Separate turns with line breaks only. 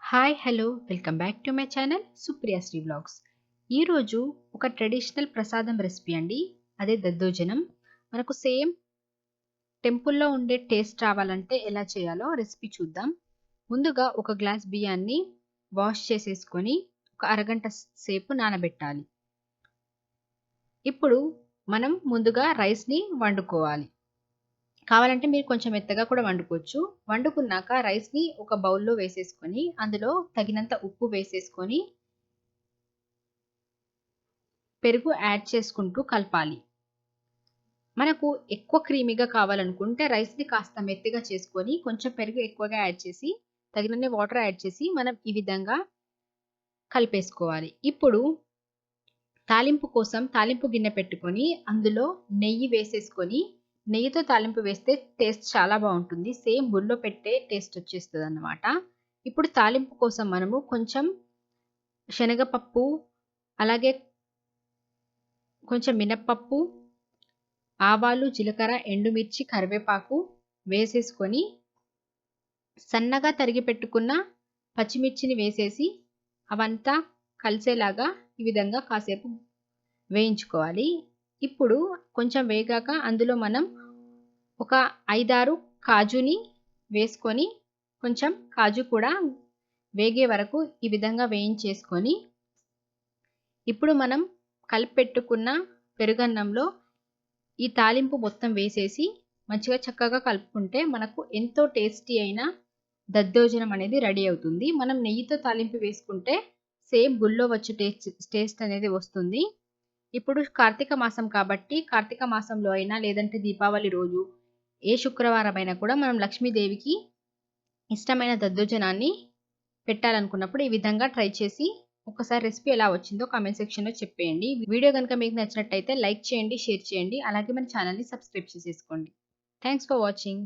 Hi hello welcome back to my channel Supriya Sri vlogs. ఈరోజు ఒక traditional ప్రసాదం రెసిపీ అండి. అదే దద్దోజనం. మనకు సేమ్ టెంపుల్లో ఉండే టేస్ట్ రావాలంటే ఎలా చేయాలో రెసిపీ చూద్దాం. ముందుగా ఒక గ్లాస్ బియ్యాన్ని వాష్ చేసేసుకొని ఒక అరగంట సేపు నానబెట్టాలి. ఇప్పుడు మనం ముందుగా రైస్ని వండుకోవాలి. కావాలంటే మీరు కొంచెం మెత్తగా కూడా వండుకోవచ్చు. వండుకున్నాక రైస్‌ని ఒక బౌల్‌లో వేసేసుకొని, అందులో తగినంత ఉప్పు వేసేసుకొని, పెరుగు యాడ్ చేసుకుంటూ కలపాలి. మనకు ఎక్కువ క్రీమీగా కావాలనుకుంటే రైస్‌ని కాస్త మెత్తగా చేసుకొని, కొంచెం పెరుగు ఎక్కువగా యాడ్ చేసి, తగినన్ని వాటర్ యాడ్ చేసి, మనం ఈ విధంగా కలిపేసుకోవాలి. ఇప్పుడు తాలింపు కోసం తాలింపు గిన్నె పెట్టుకొని, అందులో నెయ్యి వేసేసుకొని, నెయ్యితో తాలింపు వేస్తే టేస్ట్ చాలా బావుంటుంది. సేమ్ గుళ్ళో పెట్టే టేస్ట్ వచ్చేస్తదనమాట. ఇప్పుడు తాలింపు కోసం మనము కొంచెం శనగపప్పు, అలాగే కొంచెం మినపప్పు, ఆవాలు, జీలకర్ర, ఎండుమిర్చి, కరివేపాకు వేసేసుకొని, సన్నగా తరిగి పెట్టుకున్న పచ్చిమిర్చిని వేసేసి, అవంతా కలిసేలాగా ఈ విధంగా కాసేపు వేయించుకోవాలి. ఇప్పుడు కొంచెం వేగాక అందులో మనం ఒక 5, 6 కాజుని వేసుకొని, కొంచెం కాజు కూడా వేగే వరకు ఈ విధంగా వేయించేసుకొని, ఇప్పుడు మనం కలిపి పెట్టుకున్న పెరుగన్నంలో ఈ తాలింపు మొత్తం వేసేసి మంచిగా చక్కగా కలుపుకుంటే మనకు ఎంతో టేస్టీ అయిన దద్దోజనం అనేది రెడీ అవుతుంది. మనం నెయ్యితో తాలింపు వేసుకుంటే సేమ్ గుళ్ళో వచ్చే టేస్ట్ అనేది వస్తుంది. ఇప్పుడు కార్తీక మాసం కాబట్టి కార్తీక మాసంలో అయినా లేదంటే దీపావళి రోజు ఏ శుక్రవారం అయినా కూడా మనం లక్ష్మీదేవికి ఇష్టమైన దద్దోజనాన్ని పెట్టాలనుకున్నప్పుడు ఈ విధంగా ట్రై చేసి ఒకసారి రెసిపీ ఎలా వచ్చిందో కామెంట్ సెక్షన్‌లో చెప్పేయండి. వీడియో గనుక మీకు నచ్చినట్టయితే లైక్ చేయండి, షేర్ చేయండి. అలాగే మన ఛానెల్‌ని సబ్స్క్రైబ్ చేసేసుకోండి. Thanks for watching.